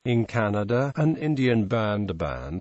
In Canada, an Indian band,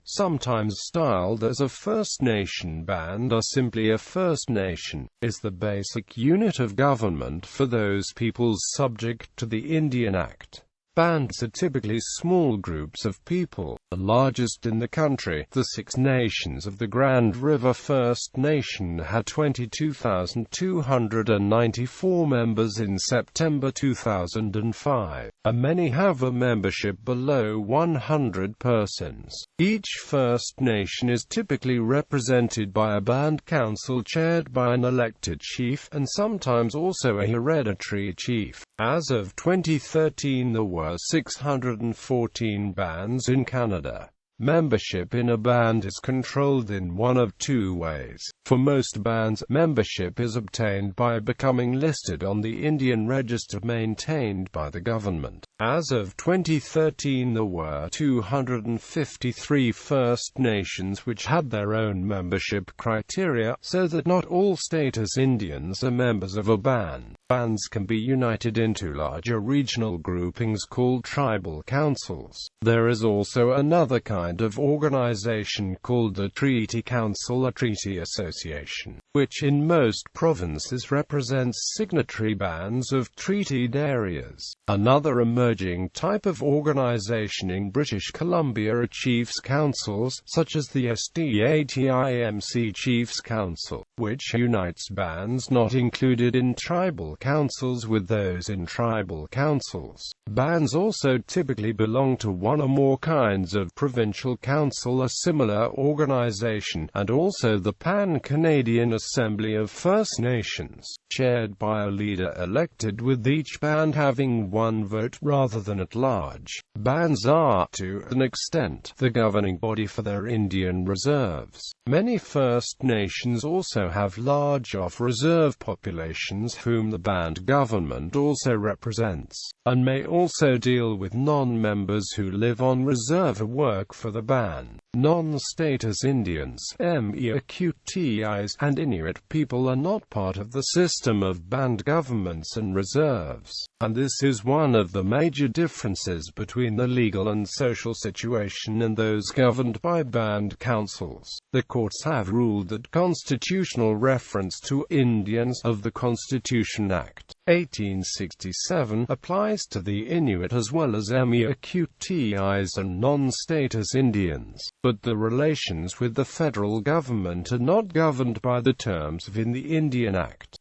sometimes styled as a First Nation band or simply a First Nation, is the basic unit of government for those peoples subject to the Indian Act. Bands are typically small groups of people, the largest in the country. The Six Nations of the Grand River First Nation had 22,294 members in September 2005, and many have a membership below 100 persons. Each First Nation is typically represented by a band council chaired by an elected chief, and sometimes also a hereditary chief. As of 2013, there were 614 bands in Canada. Membership in a band is controlled in one of two ways. For most bands, membership is obtained by becoming listed on the Indian Register maintained by the government. As of 2013, there were 253 First Nations which had their own membership criteria, so that not all status Indians are members of a band. Bands can be united into larger regional groupings called tribal councils. There is also another kind of organization called the Treaty Council, a treaty association, which in most provinces represents signatory bands of treated areas. Another emerging type of organization in British Columbia are chiefs' councils, such as the SDATIMC Chiefs Council, which unites bands not included in tribal councils with those in tribal councils. Bands also typically belong to one or more kinds of provincial council, a similar organization, and also the Pan-Canadian Assembly of First Nations, chaired by a leader elected with each band having one vote rather than at large. Bands are, to an extent, the governing body for their Indian reserves. Many First Nations also have large off-reserve populations whom the band government also represents, and may also deal with non-members who live on reserve or work for the band. Non-status Indians, MEAQTIs, and Inuit people are not part of the system of band governments and reserves, and this is one of the major differences between the legal and social situation and those governed by band councils. The courts have ruled that constitutional reference to Indians of the Constitution Act 1867 applies to the Inuit as well as MEAQTIs and non-status Indians, but the relations with the federal government are not governed by the terms of in the Indian Act.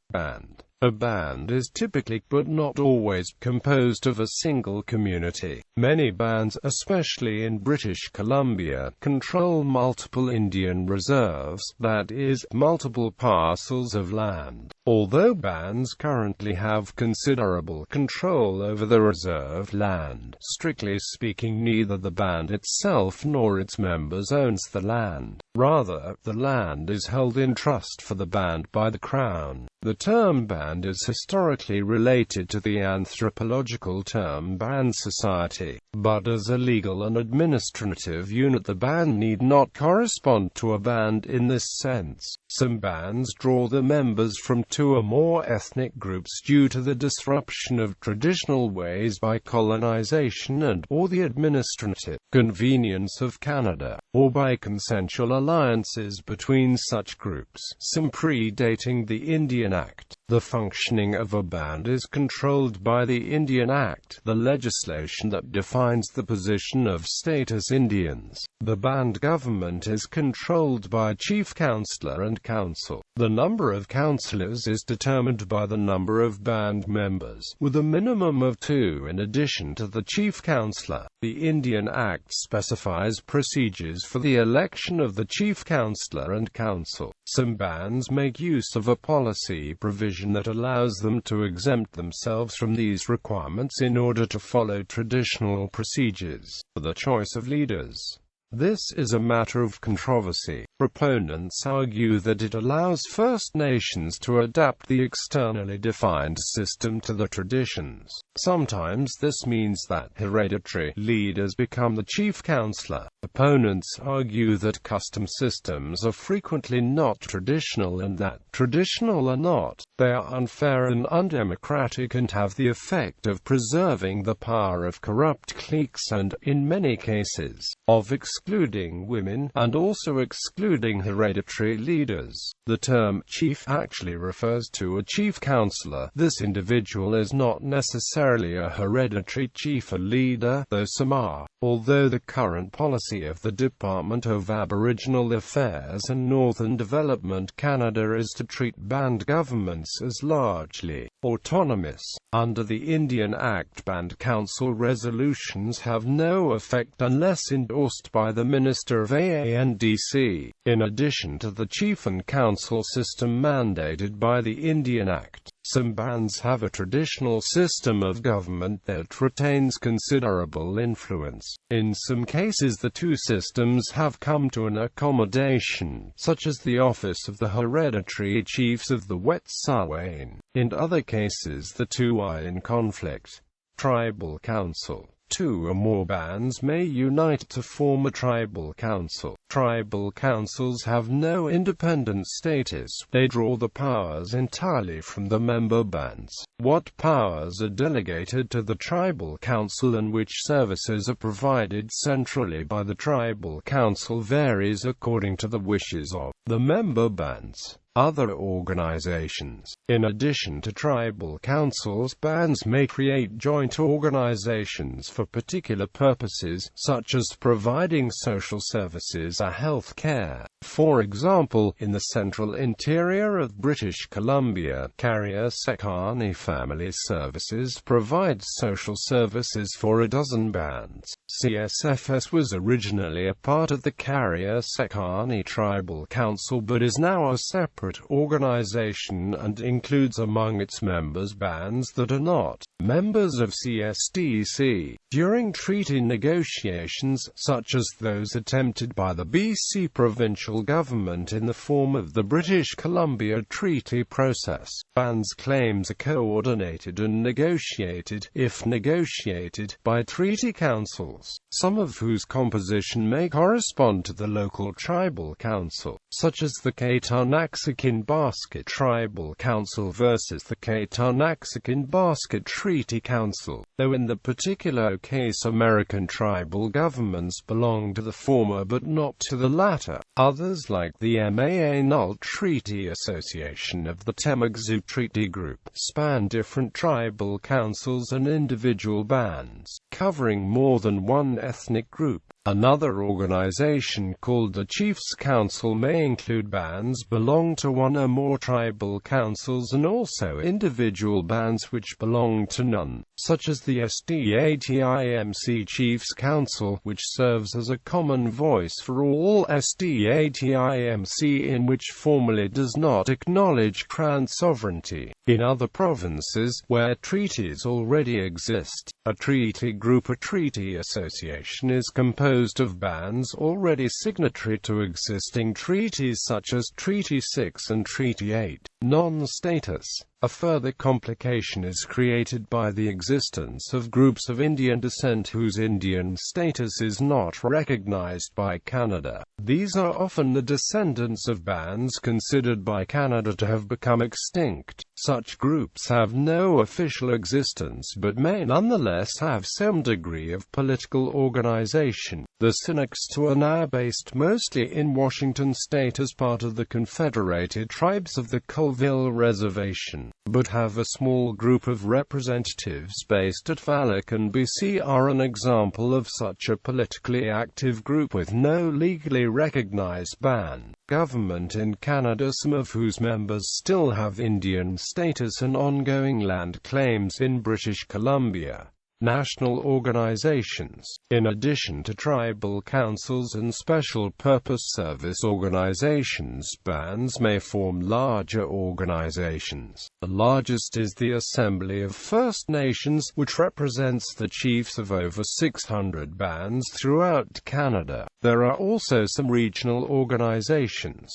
A band is typically, but not always, composed of a single community. Many bands, especially in British Columbia, control multiple Indian reserves, that is, multiple parcels of land. Although bands currently have considerable control over the reserve land, strictly speaking, neither the band itself nor its members owns the land. Rather, the land is held in trust for the band by the Crown. The term band is historically related to the anthropological term band society, but as a legal and administrative unit the band need not correspond to a band in this sense. Some bands draw their members from two or more ethnic groups due to the disruption of traditional ways by colonization and or the administrative convenience of Canada, or by consensual alliances between such groups, some predating the Indian Act. The functioning of a band is controlled by the Indian Act, the legislation that defines the position of status Indians. The band government is controlled by chief councillor and council. The number of councillors is determined by the number of band members, with a minimum of 2 in addition to the chief councillor. The Indian Act specifies procedures for the election of the chief councillor and council. Some bands make use of a policy provision that allows them to exempt themselves from these requirements in order to follow traditional procedures for the choice of leaders. This is a matter of controversy. Proponents argue that it allows First Nations to adapt the externally defined system to the traditions. Sometimes this means that hereditary leaders become the chief counselor. Opponents argue that custom systems are frequently not traditional and that, traditional or not, they are unfair and undemocratic and have the effect of preserving the power of corrupt cliques and, in many cases, of excluding women, and also excluding hereditary leaders. The term chief actually refers to a chief counselor. This individual is not necessarily a hereditary chief or leader, though some are. Although the current policy of the Department of Aboriginal Affairs and Northern Development Canada is to treat band governments as largely autonomous. Under the Indian Act, band council resolutions have no effect unless endorsed by the Minister of AANDC, in addition to the chief and council system mandated by the Indian Act. Some bands have a traditional system of government that retains considerable influence. In some cases the two systems have come to an accommodation, such as the office of the hereditary chiefs of the Wet'suwet'en. In other cases the two are in conflict. Tribal Council. Two or more bands may unite to form a tribal council. Tribal councils have no independent status. They draw the powers entirely from the member bands. What powers are delegated to the tribal council and which services are provided centrally by the tribal council varies according to the wishes of the member bands. Other organizations. In addition to tribal councils, bands may create joint organizations for particular purposes, such as providing social services or health care. For example, in the central interior of British Columbia, Carrier Sekani Family Services provides social services for a dozen bands. CSFS was originally a part of the Carrier Sekani Tribal Council but is now a separate organization and includes among its members bands that are not members of CSDC. During treaty negotiations, such as those attempted by the BC provincial government in the form of the British Columbia Treaty process, bands' claims are coordinated and negotiated, if negotiated, by treaty councils, some of whose composition may correspond to the local tribal council, such as the Katarnaxakin Basket Tribal Council versus the Katarnaxakin Basket Treaty Council, though in the particular case American tribal governments belong to the former but not to the latter. Others, like the MAA Null Treaty Association of the Temagzu Treaty Group, span different tribal councils and individual bands, covering more than one ethnic group. Another organization called the Chiefs Council may include bands belong to one or more tribal councils and also individual bands which belong to none, such as the SDATIMC Chiefs Council, which serves as a common voice for all SDATIMC and which formally does not acknowledge Crown sovereignty. In other provinces, where treaties already exist, a treaty group or treaty association is composed of bands already signatory to existing treaties such as Treaty 6 and Treaty 8. Non-status. A further complication is created by the existence of groups of Indian descent whose Indian status is not recognized by Canada. These are often the descendants of bands considered by Canada to have become extinct. Such groups have no official existence but may nonetheless have some degree of political organization. The Sinnextu are now based mostly in Washington state as part of the Confederated Tribes of the Colville Reservation, but have a small group of representatives based at Valakan, BC are an example of such a politically active group with no legally recognized band government in Canada, some of whose members still have Indian status and ongoing land claims in British Columbia. national organizations. In addition to tribal councils and special purpose service organizations, bands may form larger organizations. The largest is the Assembly of First Nations, which represents the chiefs of over 600 bands throughout Canada. There are also some regional organizations.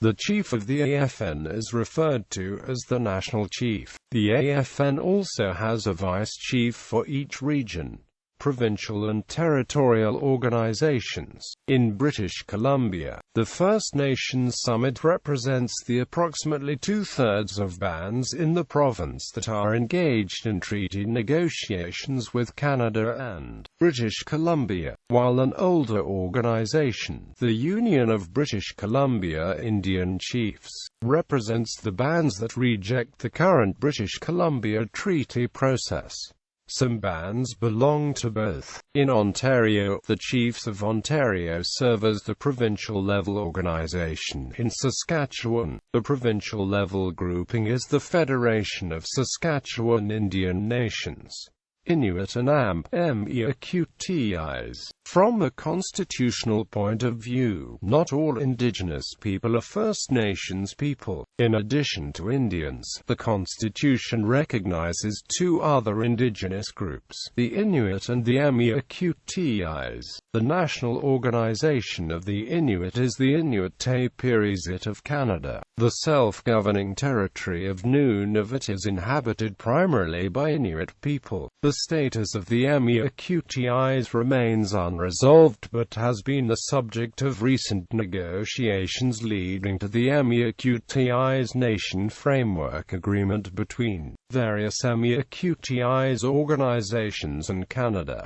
The chief of the AFN is referred to as the national chief. The AFN also has a vice chief for each region. Provincial and territorial organizations. In British Columbia, the First Nations Summit represents the approximately two-thirds of bands in the province that are engaged in treaty negotiations with Canada and British Columbia. While an older organization, the Union of British Columbia Indian Chiefs, represents the bands that reject the current British Columbia treaty process. Some bands belong to both. In Ontario, the Chiefs of Ontario serve as the provincial-level organization. In Saskatchewan, the provincial-level grouping is the Federation of Saskatchewan Indian Nations. Inuit and Amq-Tis. From a constitutional point of view, not all Indigenous people are First Nations people. In addition to Indians, the Constitution recognizes two other Indigenous groups, the Inuit and the Amq-Tis. The national organization of the Inuit is the Inuit Te-Pirizit of Canada. The self-governing territory of Nunavut is inhabited primarily by Inuit people. The status of the Amq-Tis remains unresolved but has been the subject of recent negotiations leading to the Amq-Tis Nation Framework Agreement between various Amq-Tis organizations and Canada.